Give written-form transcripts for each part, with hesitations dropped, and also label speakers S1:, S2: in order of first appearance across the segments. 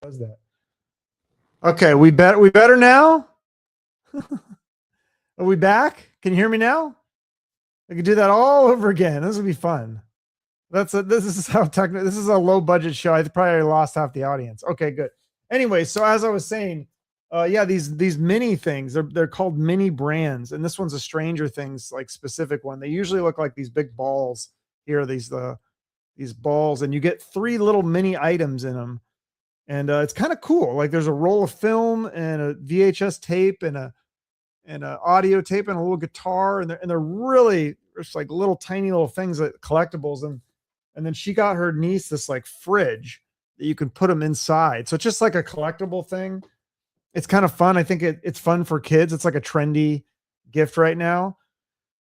S1: Does that? Okay, we better now? Are we back? Can you hear me now? I can do that all over again. This will be fun. This is how technical. This is a low budget show. I probably lost half the audience. Okay, good. Anyway, so as I was saying, yeah, these mini things, they're called mini brands, and this one's a Stranger Things like specific one. They usually look like these big balls. Here, these balls, and you get 3 little mini items in them, and it's kind of cool. Like there's a roll of film and a VHS tape and a audio tape and a little guitar, and they're really just like little tiny little things that collectibles. And then she got her niece this like fridge that you can put them inside. So it's just like a collectible thing. It's kind of fun. I think it's fun for kids. It's like a trendy gift right now.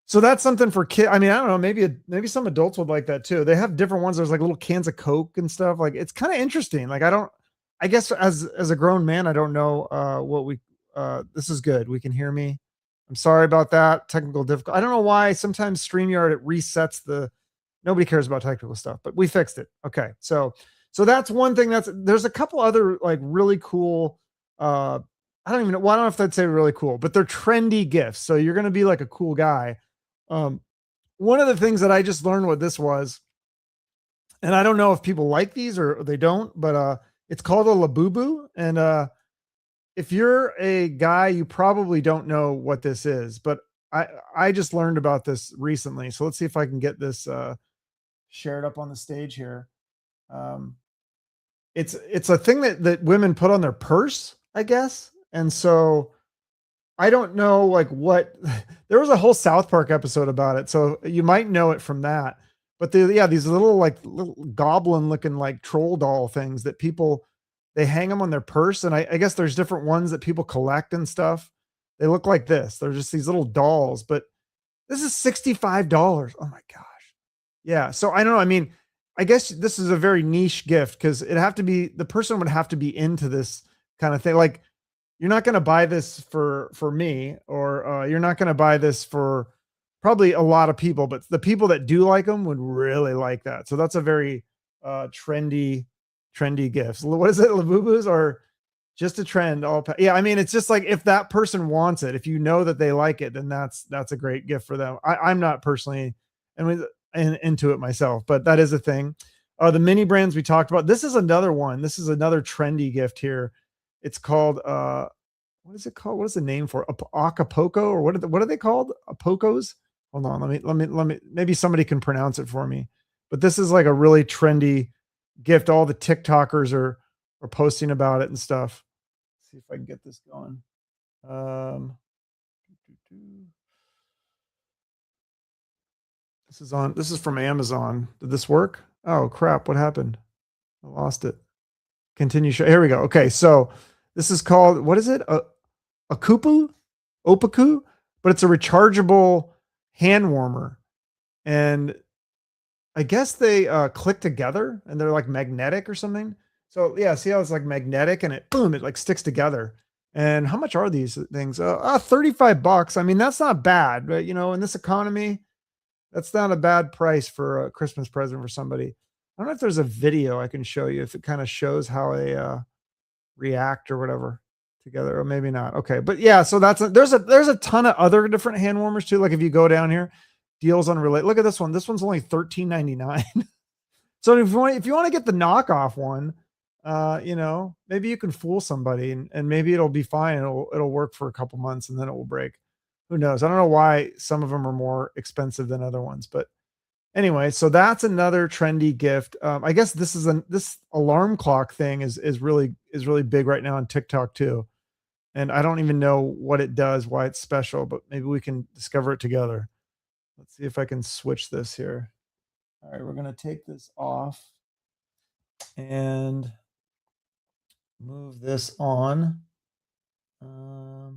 S1: So that's something for kids. I mean, I don't know. Maybe some adults would like that too. They have different ones. There's like little cans of Coke and stuff. Like it's kind of interesting. Like I guess as a grown man, I don't know what we. This is good. We can hear me. I'm sorry about that technical difficulty. I don't know why. Sometimes StreamYard it resets the. Nobody cares about technical stuff, but we fixed it. Okay, so that's one thing. There's a couple other like really cool. I don't even know. Well, I don't know if I'd say really cool, but they're trendy gifts. So you're gonna be like a cool guy. One of the things that I just learned what this was, and I don't know if people like these or they don't, but it's called a Labubu. And if you're a guy, you probably don't know what this is, but I just learned about this recently. So let's see if I can get this shared up on the stage here. Um, it's a thing that women put on their purse, I guess. And so I don't know like what there was a whole South Park episode about it. So you might know it from that. But these little goblin looking like troll doll things that people they hang them on their purse. And I guess there's different ones that people collect and stuff. They look like this. They're just these little dolls, but this is $65. Oh my gosh. Yeah. So I don't know. I mean, I guess this is a very niche gift because the person would have to be into this kind of thing. Like you're not going to buy this for me, or you're not going to buy this for probably a lot of people, but the people that do like them would really like that. So that's a very trendy gift. What is it? Lavubus are just a trend. Yeah, I mean, it's just like if that person wants it, if you know that they like it, then that's a great gift for them. I'm not personally into it myself, but that is a thing. The mini brands we talked about. This is another one. This is another trendy gift here. It's called what is it called? What is the name for Acapulco, or what are they called? Apocos? Hold on, let me maybe somebody can pronounce it for me. But this is like a really trendy gift. All the TikTokers are posting about it and stuff. Let's see if I can get this going. This is from Amazon. Did this work? Oh crap, what happened? I lost it. Continue show. Here we go. Okay, so this is called, what is it? Opaku, but it's a rechargeable hand warmer. And I guess they click together and they're like magnetic or something. So yeah, see how it's like magnetic and it like sticks together. And how much are these things? $35. I mean, that's not bad, but in this economy, that's not a bad price for a Christmas present for somebody. I don't know if there's a video I can show you if it kind of shows how they react or whatever together, or maybe not. Okay, but yeah, so there's a ton of other different hand warmers too. Like if you go down here, deals on relate. Look at this one. This one's only $13.99. So if you want to get the knockoff one, maybe you can fool somebody and maybe it'll be fine. It'll work for a couple months and then it will break. Who knows? I don't know why some of them are more expensive than other ones, but anyway, so that's another trendy gift. I guess this alarm clock thing is really big right now on TikTok too. And I don't even know what it does, why it's special, but maybe we can discover it together. Let's see if I can switch this here. All right, we're going to take this off and move this on. How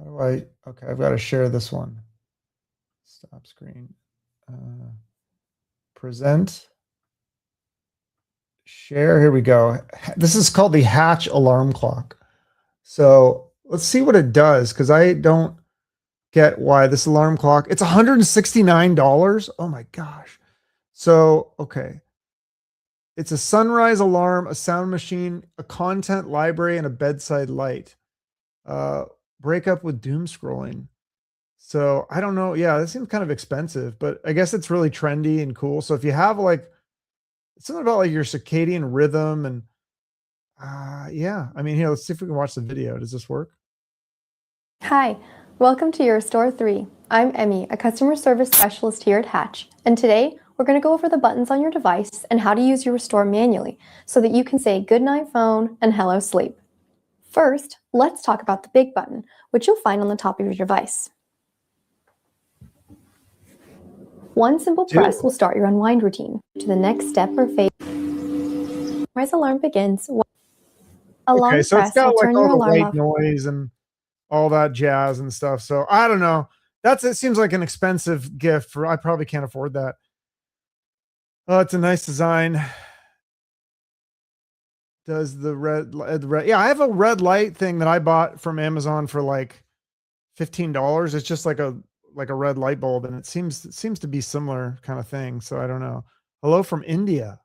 S1: do okay, I've got to share this one. Stop screen. Present. Share. Here we go. This is called the Hatch alarm clock. So let's see what it does, because I don't get why this alarm clock. It's $169. Oh my gosh. So okay. It's a sunrise alarm, a sound machine, a content library, and a bedside light. Uh, break up with doom scrolling. So I don't know. Yeah, this seems kind of expensive, but I guess it's really trendy and cool. So if you have like something about like your circadian rhythm and yeah, I mean, here, let's see if we can watch the video. Does this work?
S2: Hi, welcome to your Store 3. I'm Emmy, a customer service specialist here at Hatch, and today we're going to go over the buttons on your device and how to use your Restore manually so that you can say goodnight phone and hello sleep. First, let's talk about the big button, which you'll find on the top of your device. One simple press will start your unwind routine to the next step or phase. As alarm begins, a long
S1: Okay, so it's
S2: press
S1: got
S2: will
S1: like
S2: turn
S1: all
S2: your
S1: the
S2: alarm
S1: white
S2: off.
S1: noise and all that jazz and stuff. So I don't know. It seems like an expensive gift for I probably can't afford that. Oh, it's a nice design. Does the red yeah, I have a red light thing that I bought from Amazon for like $15. It's just like a red light bulb, and it seems to be similar kind of thing. So I don't know. Hello from India.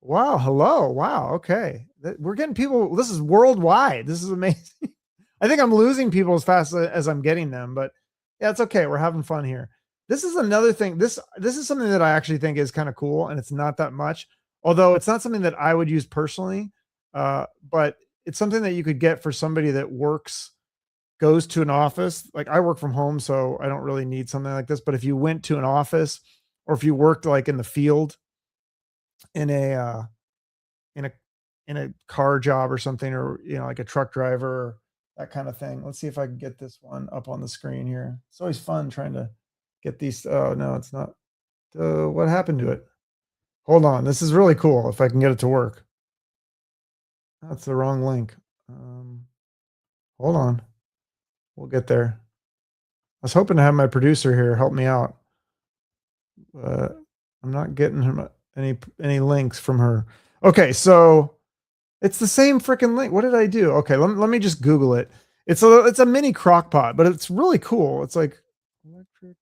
S1: Wow, hello. Wow, okay. We're getting people. This is worldwide. This is amazing. I think I'm losing people as fast as I'm getting them, but yeah, it's okay. We're having fun here. This is another thing. This is something that I actually think is kind of cool, and it's not that much. Although it's not something that I would use personally, but it's something that you could get for somebody that goes to an office. Like I work from home, so I don't really need something like this. But if you went to an office, or if you worked like in the field in a in a in a car job or something, or like a truck driver, that kind of thing. Let's see if I can get this one up on the screen here. It's always fun trying to get these. Oh no, it's not. What happened to it? Hold on. This is really cool. If I can get it to work. That's the wrong link. Hold on. We'll get there. I was hoping to have my producer here help me out. I'm not getting him any links from her. Okay, so it's the same freaking link. What did I do? Okay, let me just Google it. It's a mini crock pot, but it's really cool. It's like electric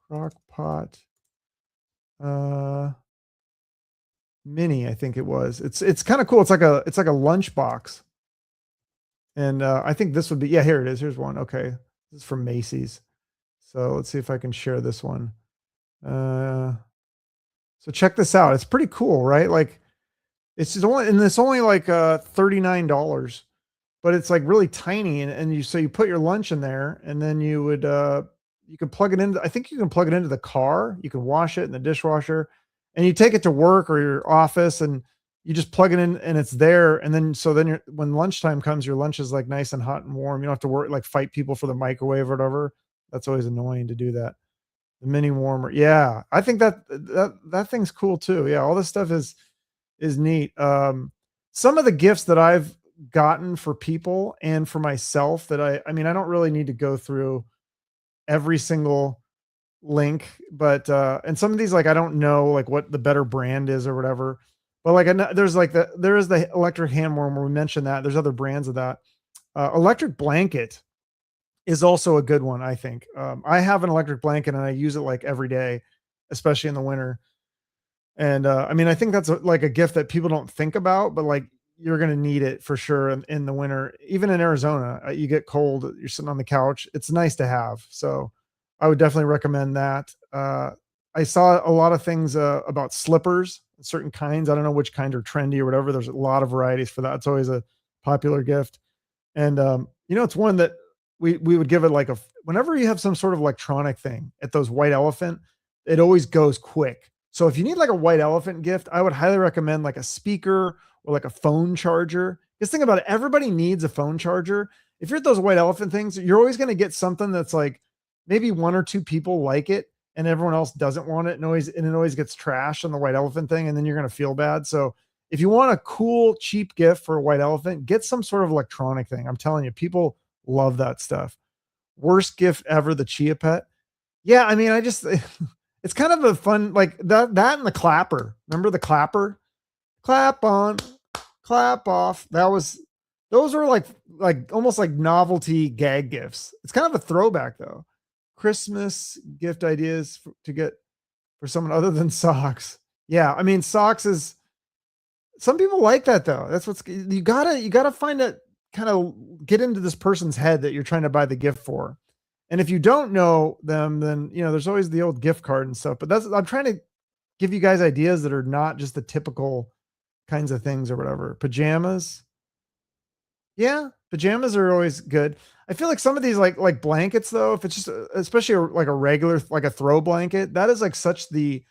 S1: crock pot mini, I think it was. It's kind of cool. It's like a lunch box. And I think this would be, yeah, here it is. Here's one. Okay. This is from Macy's. So let's see if I can share this one. So check this out. It's pretty cool, right? Like it's only like $39, but it's like really tiny, and you put your lunch in there, and then you can plug it in. I think you can plug it into the car. You can wash it in the dishwasher, and you take it to work or your office, and you just plug it in, and it's there. And then when lunchtime comes, your lunch is like nice and hot and warm. You don't have to work like fight people for the microwave or whatever. That's always annoying to do that. The mini warmer. Yeah. I think that thing's cool too. Yeah, all this stuff is neat. Some of the gifts that I've gotten for people and for myself that I mean, I don't really need to go through every single link, but and some of these, like, I don't know like what the better brand is or whatever. But like there is the electric hand warmer. We mentioned that. There's other brands of that. Electric blanket is also a good one, I think. I have an electric blanket and I use it like every day, especially in the winter. And I mean, I think that's like a gift that people don't think about, but like you're going to need it for sure in the winter. Even in Arizona, you get cold, you're sitting on the couch. It's nice to have. So I would definitely recommend that. I saw a lot of things about slippers, certain kinds. I don't know which kind are trendy or whatever. There's a lot of varieties for that. It's always a popular gift. And it's one that we would give it like whenever you have some sort of electronic thing at those white elephant, it always goes quick. So if you need like a white elephant gift, I would highly recommend like a speaker or like a phone charger. Just think about it. Everybody needs a phone charger. If you're at those white elephant things, you're always going to get something that's like maybe one or two people like it and everyone else doesn't want it. And it always gets trashed on the white elephant thing. And then you're going to feel bad. So if you want a cool, cheap gift for a white elephant, get some sort of electronic thing. I'm telling you, people love that stuff. Worst gift ever, the Chia Pet. Yeah, I mean, it's kind of a fun, like that and the clapper. Remember the clapper? Clap on, clap off. Those were like almost like novelty gag gifts. It's kind of a throwback though. Christmas gift ideas to get for someone other than socks. Yeah, I mean, socks is Some people like that though. That's what's you gotta find a kind of get into this person's head that you're trying to buy the gift for. And if you don't know them, then there's always the old gift card and stuff. But I'm trying to give you guys ideas that are not just the typical kinds of things or whatever. Pajamas. Yeah, pajamas are always good. I feel like some of these like blankets though, if it's just especially like a regular like a throw blanket, that is like such the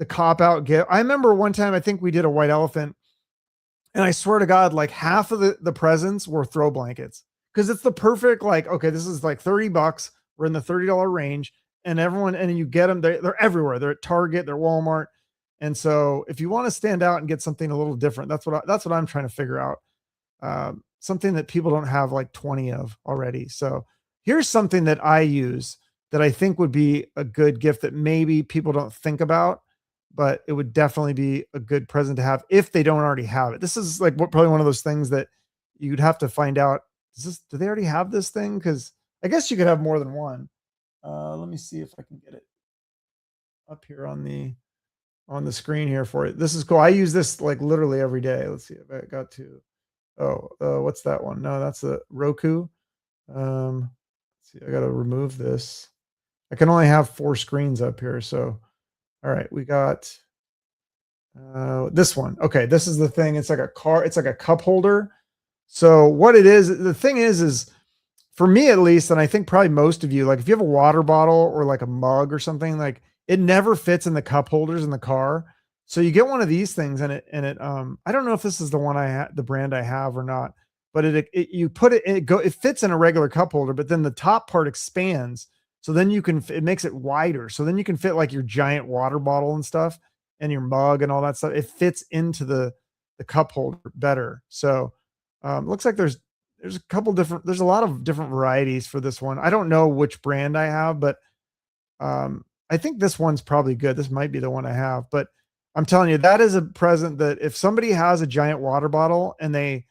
S1: cop out gift. I remember one time I think we did a white elephant, and I swear to God, like half of the presents were throw blankets because it's the perfect like okay, this is like $30. We're in the $30 range, and you get them. They're everywhere. They're at Target, they're Walmart, and so if you want to stand out and get something a little different, that's what I'm trying to figure out. Something that people don't have like 20 of already. So here's something that I use that I think would be a good gift that maybe people don't think about, but it would definitely be a good present to have if they don't already have it. This is like probably one of those things that you'd have to find out. Do they already have this thing? Because I guess you could have more than one. Let me see if I can get it up here on the screen here for it. This is cool. I use this like literally every day. Let's see if I got to. Oh, what's that one? No, that's a Roku. Let's see, I got to remove this. I can only have 4 screens up here. So, all right, we got this one. Okay, this is the thing. It's like a cup holder. So what it is, the thing is for me at least, and I think probably most of you, like if you have a water bottle or like a mug or something, like it never fits in the cup holders in the car. So you get one of these things and it I don't know if this is the one the brand I have or not, but you put it it fits in a regular cup holder, but then the top part expands. So then it makes it wider. So then you can fit like your giant water bottle and stuff and your mug and all that stuff. It fits into the cup holder better. So looks like there's there's a lot of different varieties for this one. I don't know which brand I have, but I think this one's probably good. This might be the one I have, but I'm telling you, that is a present that if somebody has a giant water bottle and they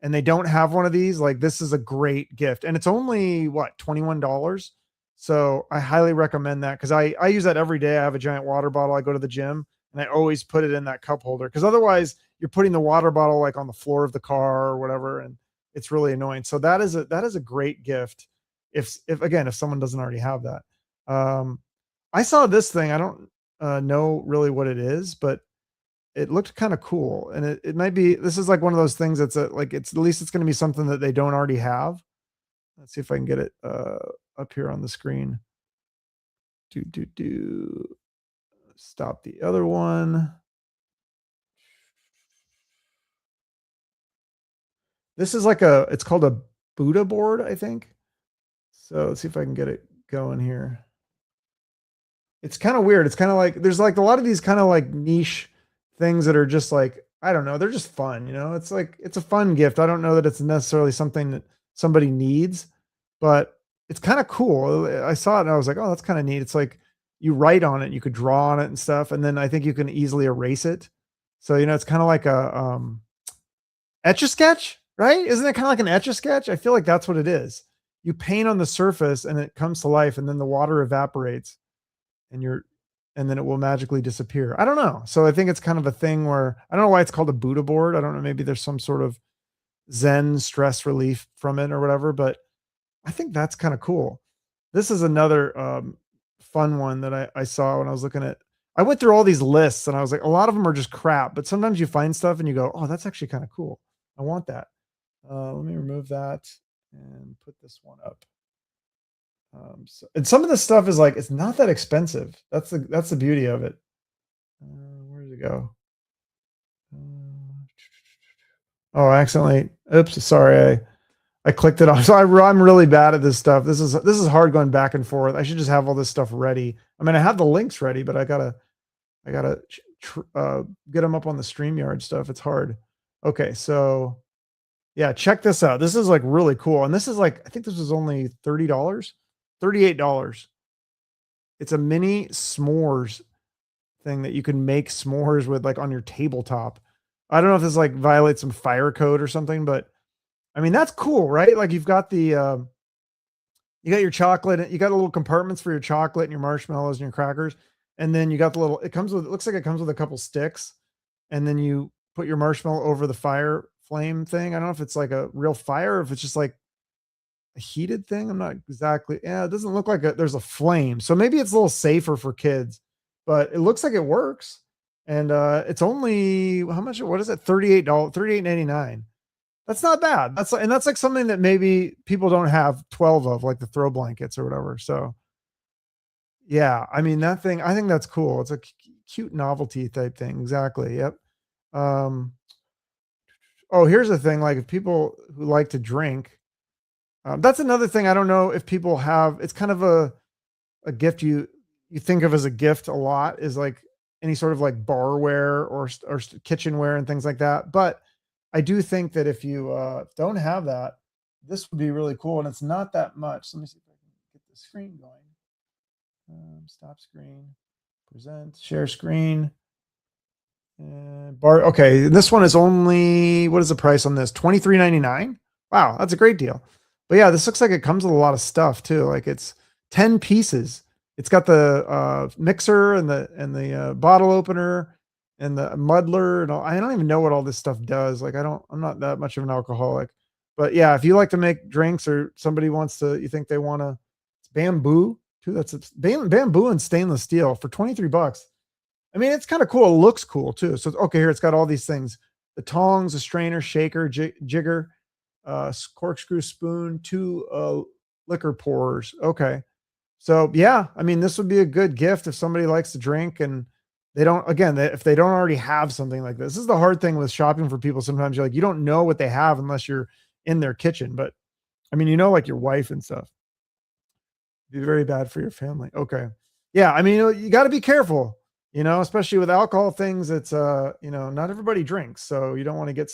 S1: don't have one of these, like this is a great gift. And it's only what, $21. So I highly recommend that because I use that every day. I have a giant water bottle. I go to the gym and I always put it in that cup holder because otherwise you're putting the water bottle like on the floor of the car or whatever. And it's really annoying. So that is a great gift. If again, if someone doesn't already have that. I saw this thing. I don't know really what it is, but it looked kind of cool. And it might be, this is like one of those things that's like, it's at least it's going to be something that they don't already have. Let's see if I can get it up here on the screen. Stop the other one. This is like it's called a Buddha board, I think. So let's see if I can get it going here. It's kind of weird. It's kind of like, there's like a lot of these kind of like niche things that are just like, I don't know, they're just fun, It's like, it's a fun gift. I don't know that it's necessarily something that somebody needs, but it's kind of cool. I saw it and I was like, oh, that's kind of neat. It's like you write on it, you could draw on it and stuff. And then I think you can easily erase it. So, it's kind of like a Etch-a-Sketch, right? Isn't it kind of like an Etch-a-Sketch? I feel like that's what it is. You paint on the surface and it comes to life and then the water evaporates and then it will magically disappear. I don't know. So I think it's kind of a thing where I don't know why it's called a Buddha board. I don't know. Maybe there's some sort of Zen stress relief from it or whatever, but I think that's kind of cool. This is another fun one that I saw when I was looking at, I went through all these lists and I was like, a lot of them are just crap, but sometimes you find stuff and you go, oh, that's actually kind of cool. I want that. Let me remove that and put this one up. And some of this stuff is like, it's not that expensive. That's the beauty of it. Where did it go? Oh, I accidentally, oops, sorry. I clicked it off. So I'm really bad at this stuff. This is hard going back and forth. I should just have all this stuff ready. I mean, I have the links ready, but I gotta get them up on the StreamYard stuff. It's hard. Okay. So yeah, check this out. This is like really cool. And this is like, I think this was only $30. $38. It's a mini s'mores thing that you can make s'mores with like on your tabletop. I don't know if this like violates some fire code or something, but I mean, that's cool, right? Like you've got you got your chocolate, you got little compartments for your chocolate and your marshmallows and your crackers. And then you got it looks like it comes with a couple sticks. And then you put your marshmallow over the fire flame thing. I don't know if it's like a real fire or if it's just like a heated thing. I'm not exactly. Yeah, it doesn't look like there's a flame. So maybe it's a little safer for kids, but it looks like it works. And it's only how much? What is it? $38, $38.99. That's not bad. That's like something that maybe people don't have 12 of, like the throw blankets or whatever. So yeah, I mean that thing, I think that's cool. It's a cute novelty type thing. Exactly. Yep. Um, oh, here's the thing. Like if people who like to drink, that's another thing. I don't know if people have. It's kind of a gift you think of as a gift a lot is like any sort of like barware or kitchenware and things like that. But I do think that if you don't have that, this would be really cool, and it's not that much. Let me see if I can get the screen going. Stop screen, present, share screen. Bar. Okay, this one is only, what is the price on this? $23.99. Wow, that's a great deal. But yeah, this looks like it comes with a lot of stuff too. Like it's 10 pieces. It's got the mixer and the bottle opener and the muddler and all. I don't even know what all this stuff does. Like I'm not that much of an alcoholic. But yeah, if you like to make drinks or somebody wants to, you think they want to, it's bamboo too. That's bamboo and stainless steel for $23. I mean, it's kind of cool. It looks cool too. So, okay, here it's got all these things: the tongs, a strainer, shaker, jigger, corkscrew spoon, two liquor pourers. Okay. So yeah, I mean, this would be a good gift if somebody likes to drink and they don't, again, if they don't already have something like this. This is the hard thing with shopping for people. Sometimes you're like, you don't know what they have unless you're in their kitchen. But I mean, like your wife and stuff. Be very bad for your family. Okay. Yeah. I mean, you got to be careful, especially with alcohol things. It's, not everybody drinks. So you don't want to get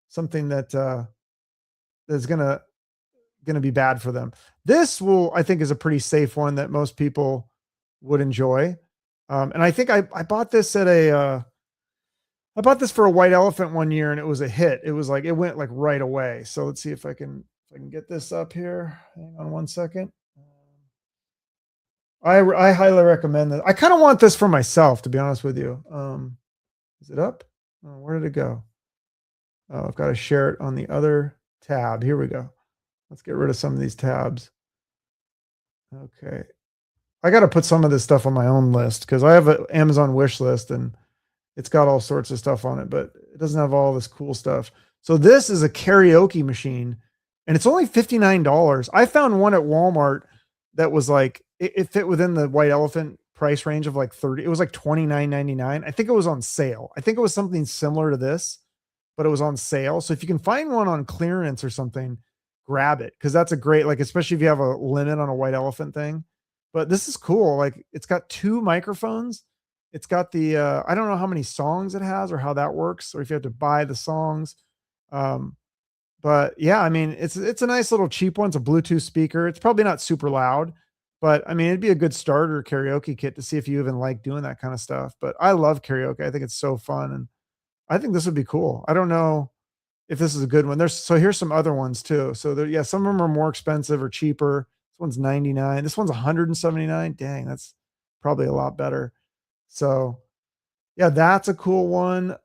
S1: something that, is going to be bad for them. This I think is a pretty safe one that most people would enjoy. And I think I bought this I bought this for a white elephant one year and it was a hit. It was like, it went like right away. So let's see if I can get this up here. Hang on one second. I highly recommend that. I kind of want this for myself, to be honest with you. Is it up? Oh, where did it go? Oh, I've got to share it on the other tab. Here we go. Let's get rid of some of these tabs. Okay. I got to put some of this stuff on my own list because I have an Amazon wish list and it's got all sorts of stuff on it, but it doesn't have all this cool stuff. So this is a karaoke machine and it's only $59. I found one at Walmart that was like, it fit within the white elephant price range of like 30. It was like $29.99. I think it was on sale. I think it was something similar to this, but it was on sale. So if you can find one on clearance or something, grab it. Cause that's a great, like, especially if you have a limit on a white elephant thing, but this is cool. Like it's got two microphones. It's got the, I don't know how many songs it has or how that works, or if you have to buy the songs. But yeah, I mean, it's a nice little cheap one. It's a Bluetooth speaker. It's probably not super loud, but I mean, it'd be a good starter karaoke kit to see if you even like doing that kind of stuff. But I love karaoke. I think it's so fun. And I think this would be cool. I don't know if this is a good one. Here's some other ones too. So yeah, some of them are more expensive or cheaper. This one's 99. This one's 179. Dang, that's probably a lot better. So yeah, that's a cool one.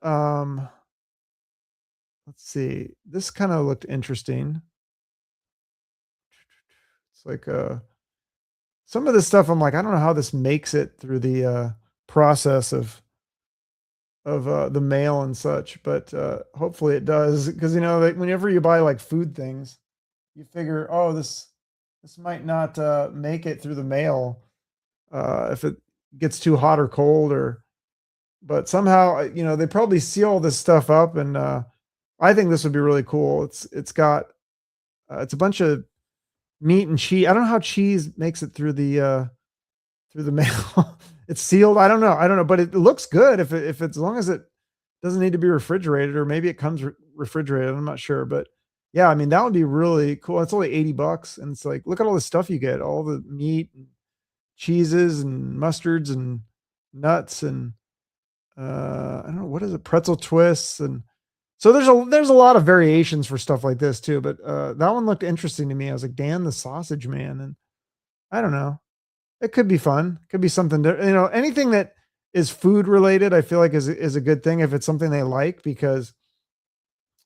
S1: Let's see. This kind of looked interesting. It's like some of this stuff I'm like, I don't know how this makes it through the process of the mail and such, but hopefully it does, because like whenever you buy like food things, you figure, oh, this might not make it through the mail if it gets too hot or cold, but somehow they probably seal this stuff up, and I think this would be really cool. It's got it's a bunch of meat and cheese. I don't know how cheese makes it through the mail. It's sealed. I don't know, but it looks good if it's, as long as it doesn't need to be refrigerated, or maybe it comes refrigerated. I'm not sure, but yeah, I mean, that would be really cool. It's only $80 and it's like, look at all the stuff you get, all the meat and cheeses and mustards and nuts and I don't know, what is it? Pretzel twists. And so there's a lot of variations for stuff like this too, but that one looked interesting to me. I was like, Dan the Sausage Man. And I don't know, it could be fun. It could be something to, anything that is food related, I feel like is a good thing if it's something they like, because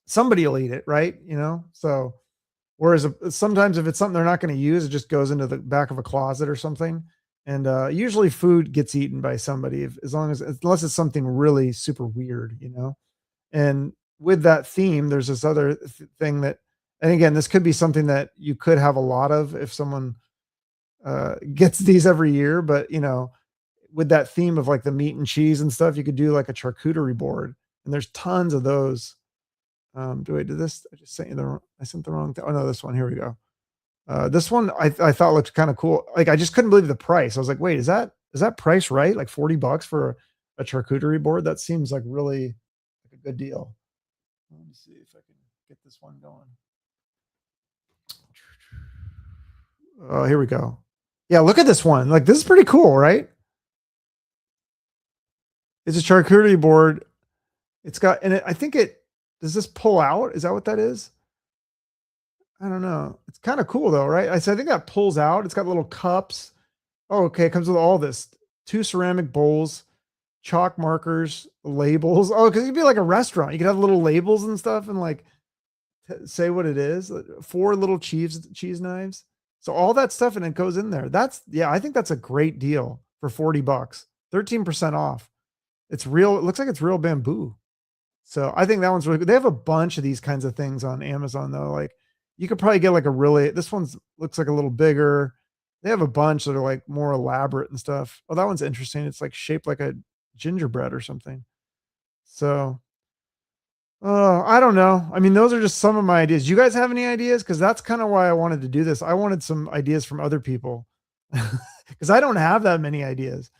S1: somebody will eat it, right? So whereas sometimes if it's something they're not going to use, it just goes into the back of a closet or something. And usually food gets eaten by somebody, unless it's something really super weird. And with that theme, there's this other thing that, and again, this could be something that you could have a lot of if someone gets these every year. But with that theme of like the meat and cheese and stuff, you could do like a charcuterie board, and there's tons of those. Do I do this? I just sent you I sent the wrong thing. Oh no, this one. Here we go. This one I thought looked kind of cool. Like I just couldn't believe the price. I was like, wait, is that price right? Like $40 for a charcuterie board? That seems like really like a good deal. Let me see if I can get this one going. Oh, here we go. Yeah, look at this one. Like this is pretty cool, right? It's a charcuterie board. It's got, and I think does this pull out? Is that what that is? I don't know. It's kind of cool though, right? I think that pulls out. It's got little cups. Oh, okay. It comes with all this. 2 ceramic bowls, chalk markers, labels. Oh, because it'd be like a restaurant. You could have little labels and stuff and like say what it is. 4 little cheese knives. So all that stuff and it goes in there. I think that's a great deal for $40. 13% off. It's real. It looks like it's real bamboo. So I think that one's really good. They have a bunch of these kinds of things on Amazon though. Like you could probably get like this one's looks like a little bigger. They have a bunch that are like more elaborate and stuff. Oh, that one's interesting. It's like shaped like a gingerbread or something. So, I don't know. I mean, those are just some of my ideas. You guys have any ideas? Because that's kind of why I wanted to do this. I wanted some ideas from other people because I don't have that many ideas.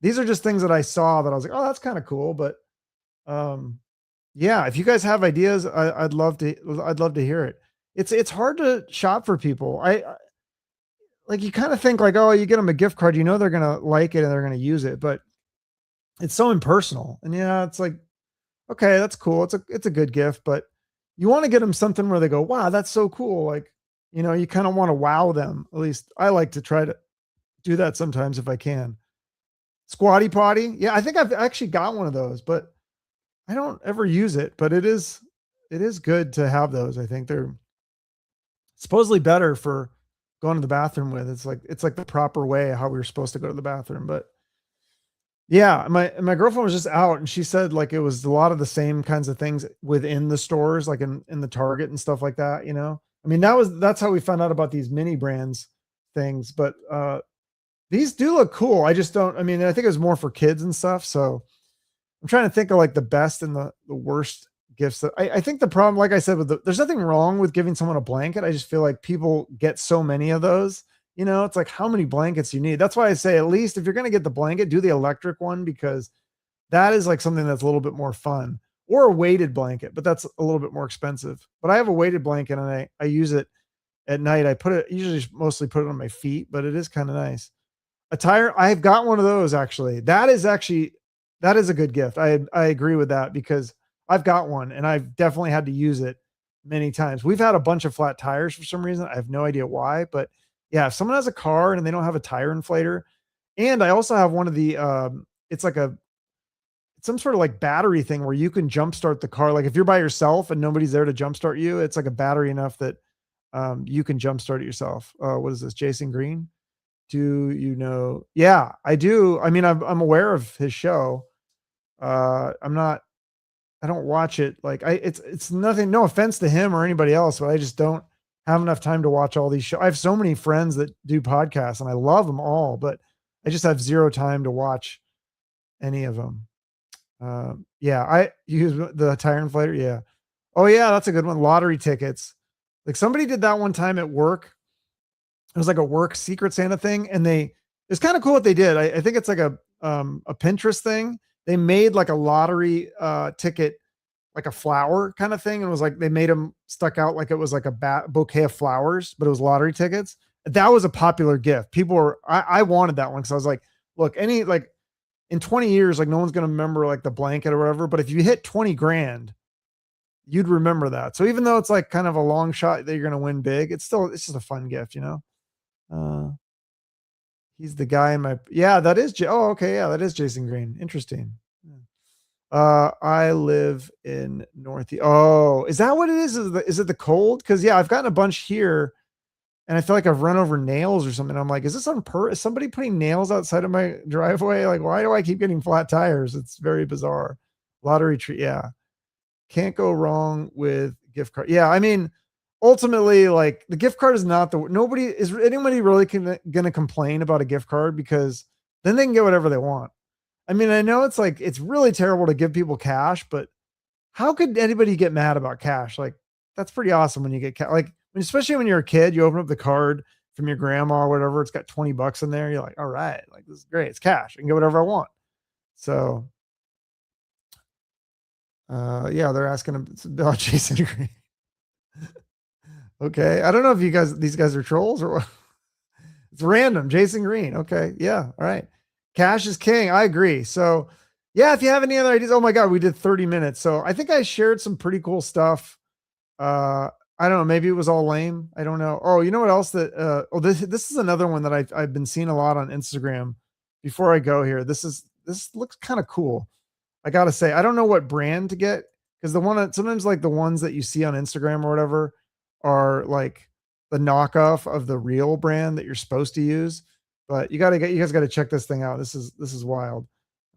S1: These are just things that I saw that I was like, oh, that's kind of cool. But yeah, if you guys have ideas, I'd love to hear it. It's hard to shop for people. I like, you kind of think like, oh, you get them a gift card, they're gonna like it and they're gonna use it, but it's so impersonal. And yeah, it's like, okay, that's cool. It's a good gift, but you want to get them something where they go, wow, that's so cool. Like, you kind of want to wow them. At least I like to try to do that sometimes if I can. Squatty Potty. Yeah, I think I've actually got one of those, but I don't ever use it. But it is good to have those. I think they're supposedly better for going to the bathroom with. It's like the proper way how we were supposed to go to the bathroom. But yeah, my girlfriend was just out and she said like it was a lot of the same kinds of things within the stores, like in the Target and stuff like that. I mean, that's how we found out about these mini brands things. But these do look cool. I just don't. I mean, I think it was more for kids and stuff. So I'm trying to think of like the best and the worst gifts that I think the problem, like I said, there's nothing wrong with giving someone a blanket. I just feel like people get so many of those, it's like how many blankets you need. That's why I say, at least if you're going to get the blanket, do the electric one, because that is like something that's a little bit more fun, or a weighted blanket, but that's a little bit more expensive. But I have a weighted blanket and I use it at night. Usually mostly put it on my feet, but it is kind of nice. A tire. I've got one of those actually. That is a good gift. I agree with that because I've got one and I've definitely had to use it many times. We've had a bunch of flat tires for some reason. I have no idea why, but yeah, if someone has a car and they don't have a tire inflator, and I also have one of the, it's some sort of like battery thing where you can jumpstart the car. Like if you're by yourself and nobody's there to jumpstart you, it's like a battery enough that you can jumpstart it yourself. What is this? Jason Green? Do you know? Yeah, I do. I mean, I'm aware of his show. I don't watch it. Like it's nothing, no offense to him or anybody else, but I just don't have enough time to watch all these shows. I have so many friends that do podcasts and I love them all, but I just have zero time to watch any of them. Yeah, I use the tire inflator. Yeah. Oh yeah, that's a good one. Lottery tickets. Like somebody did that one time at work. It was like a work Secret Santa thing. And it's kind of cool what they did. I think it's like a Pinterest thing. They made like a lottery ticket, like a flower kind of thing. And it was like, they made them stuck out like it was like a bouquet of flowers, but it was lottery tickets. That was a popular gift. I wanted that one. Cause I was like, look, in 20 years, like no one's going to remember like the blanket or whatever. But if you hit 20 grand, you'd remember that. So even though it's like kind of a long shot that you're going to win big, it's just a fun gift, He's the guy in my, yeah, that is, oh, okay. Yeah, that is Jason Green. Interesting. I live in Oh, is that what it is? Is it the cold? Cause yeah, I've gotten a bunch here and I feel like I've run over nails or something. I'm like, is this is somebody putting nails outside of my driveway? Like, why do I keep getting flat tires? It's very bizarre. Lottery tree. Yeah. Can't go wrong with gift card. Yeah. I mean, ultimately, like the gift card is not anybody really gonna complain about a gift card because then they can get whatever they want. I mean, I know it's like, it's really terrible to give people cash, but how could anybody get mad about cash? Like, that's pretty awesome when you get like, especially when you're a kid, you open up the card from your grandma or whatever, it's got 20 bucks in there. You're like, all right, like this is great. It's cash. I can get whatever I want. So, yeah, they're asking about Jason Green. Okay. I don't know if these guys are trolls or what. It's random. Jason Green. Okay. Yeah. All right. Cash is king. I agree. So, yeah, if you have any other ideas, oh my God, we did 30 minutes. So I think I shared some pretty cool stuff. I don't know. Maybe it was all lame. I don't know. Oh, you know what else this is another one that I've been seeing a lot on Instagram. Before I go here, this looks kind of cool. I got to say, I don't know what brand to get because sometimes like the ones that you see on Instagram or whatever are like the knockoff of the real brand that you're supposed to use. But you guys got to check this thing out. This is wild.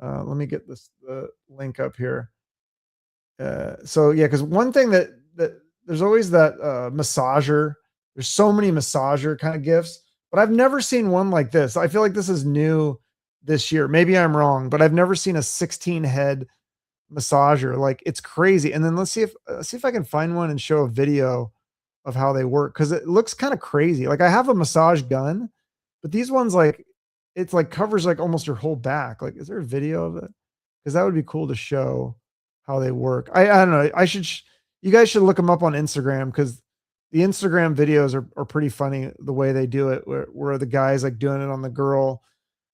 S1: Let me get the link up here. So yeah, because one thing that there's always that massager. There's so many massager kind of gifts, but I've never seen one like this. I feel like this is new this year. Maybe I'm wrong, but I've never seen a 16 head massager. Like it's crazy. And then let's see if I can find one and show a video of how they work because it looks kind of crazy. Like I have a massage gun, but these ones like it's like covers like almost your whole back. Like, is there a video of it? Because that would be cool to show how they work. I don't know. You guys should look them up on Instagram because the Instagram videos are pretty funny the way they do it, where the guy's like doing it on the girl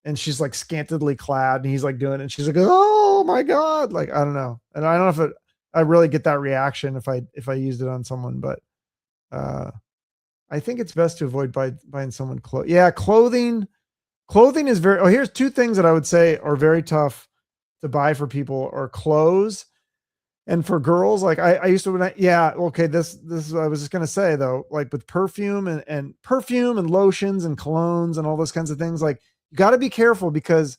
S1: and she's like scantily clad and he's like doing it and she's like, oh my God. Like, I don't know. And I don't know if I really get that reaction if I used it on someone, but I think it's best to avoid buying someone clothes. Yeah, clothing is here's two things that I would say are very tough to buy for people are clothes. And for girls, like I used to, this I was just going to say though, like with perfume and perfume and lotions and colognes and all those kinds of things, like you got to be careful because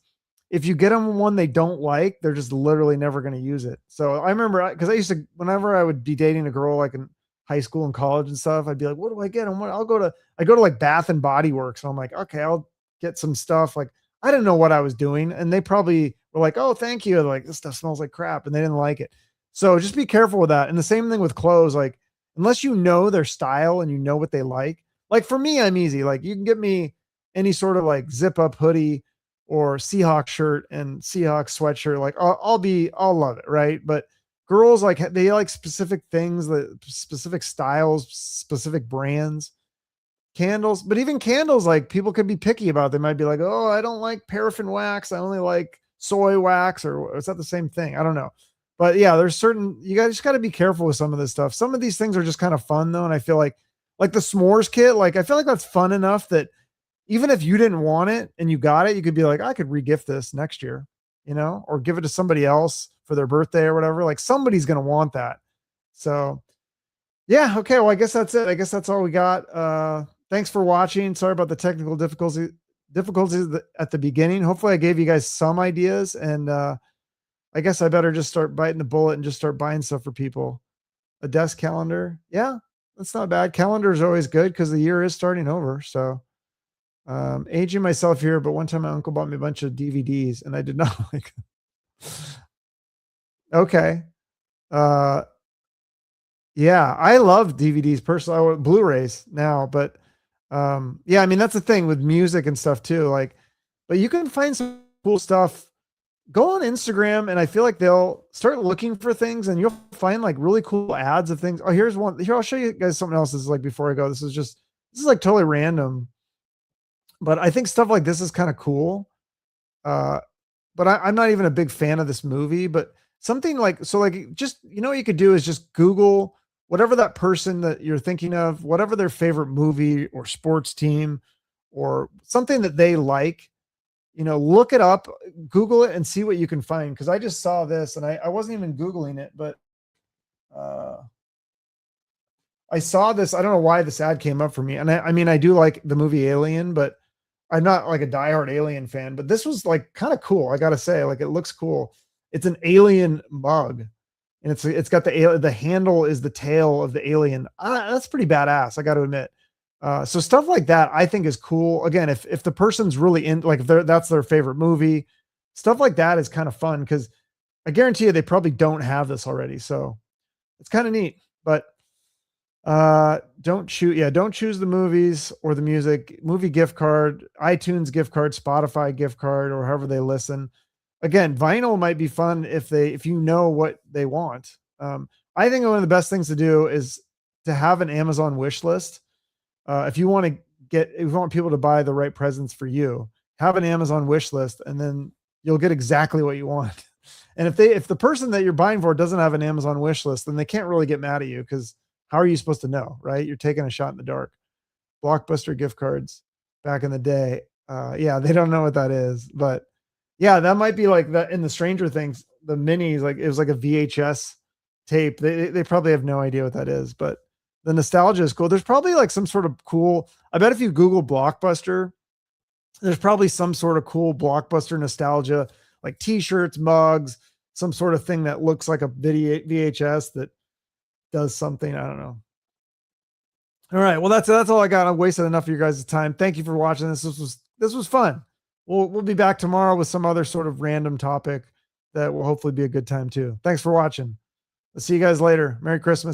S1: if you get them one they don't like, they're just literally never going to use it. So I remember because I used to, whenever I would be dating a girl like in high school and college and stuff, I'd be like, what do I get? I go to like Bath and Body Works. And I'm like, okay, I'll get some stuff. Like I didn't know what I was doing. And they probably were like, oh, thank you. Like this stuff smells like crap. And they didn't like it. So just be careful with that. And the same thing with clothes, like unless you know their style and you know what they like for me, I'm easy. Like you can get me any sort of like zip up hoodie or Seahawk shirt and Seahawk sweatshirt. Like I'll love it. Right. But girls, like they like specific things, specific styles, specific brands, candles, but even candles, like people could be picky about. They might be like, oh, I don't like paraffin wax. I only like soy wax, or is that the same thing? I don't know. But yeah, there's you guys just got to be careful with some of this stuff. Some of these things are just kind of fun though. And I feel like the s'mores kit, like I feel like that's fun enough that even if you didn't want it and you got it, you could be like, I could regift this next year, or give it to somebody else for their birthday or whatever. Like somebody's going to want that. So yeah. Okay. Well, I guess that's it. I guess that's all we got. Thanks for watching. Sorry about the technical difficulties at the beginning. Hopefully I gave you guys some ideas and, I guess I better just start biting the bullet and just start buying stuff for people. A desk calendar. Yeah, that's not bad. Calendar is always good because the year is starting over. So aging myself here, but one time my uncle bought me a bunch of DVDs and I did not like them. Okay. Yeah, I love DVDs personally, Blu-rays now, but yeah, I mean, that's the thing with music and stuff too. Like, but you can find some cool stuff. Go on Instagram and I feel like they'll start looking for things and you'll find like really cool ads of things. Oh, here's one here. I'll show you guys something else. This is like before I go, this is like totally random, but I think stuff like this is kind of cool. But I'm not even a big fan of this movie, but something like, so like, just, what you could do is just Google whatever that person that you're thinking of, whatever their favorite movie or sports team or something that they like, look it up, Google it, and see what you can find. Because I just saw this, and I wasn't even Googling it, but I saw this. I don't know why this ad came up for me. And I mean, I do like the movie Alien, but I'm not like a diehard Alien fan. But this was like kind of cool. I gotta say, like, it looks cool. It's an alien mug, and it's got the handle is the tail of the alien. That's pretty badass, I got to admit. So stuff like that I think is cool. Again, if the person's really in, like, if that's their favorite movie, stuff like that is kind of fun, because I guarantee you they probably don't have this already. So it's kind of neat. But don't choose the movies or the music. Movie gift card, iTunes gift card, Spotify gift card, or however they listen. Again, vinyl might be fun if you know what they want. I think one of the best things to do is to have an Amazon wish list. If you want people to buy the right presents for you, have an Amazon wish list, and then you'll get exactly what you want. And if the person that you're buying for doesn't have an Amazon wish list, then they can't really get mad at you, because how are you supposed to know, right? You're taking a shot in the dark. Blockbuster gift cards back in the day. Yeah, they don't know what that is, but yeah, that might be like that in the Stranger Things, the minis, like it was like a VHS tape. They probably have no idea what that is, but the nostalgia is cool. There's probably like some sort of cool, I bet if you Google Blockbuster, there's probably some sort of cool Blockbuster nostalgia, like t-shirts, mugs, some sort of thing that looks like a VHS that does something. I don't know. All right. Well, that's all I got. I wasted enough of your guys' time. Thank you for watching this. This was fun. We'll be back tomorrow with some other sort of random topic that will hopefully be a good time too. Thanks for watching. I'll see you guys later. Merry Christmas.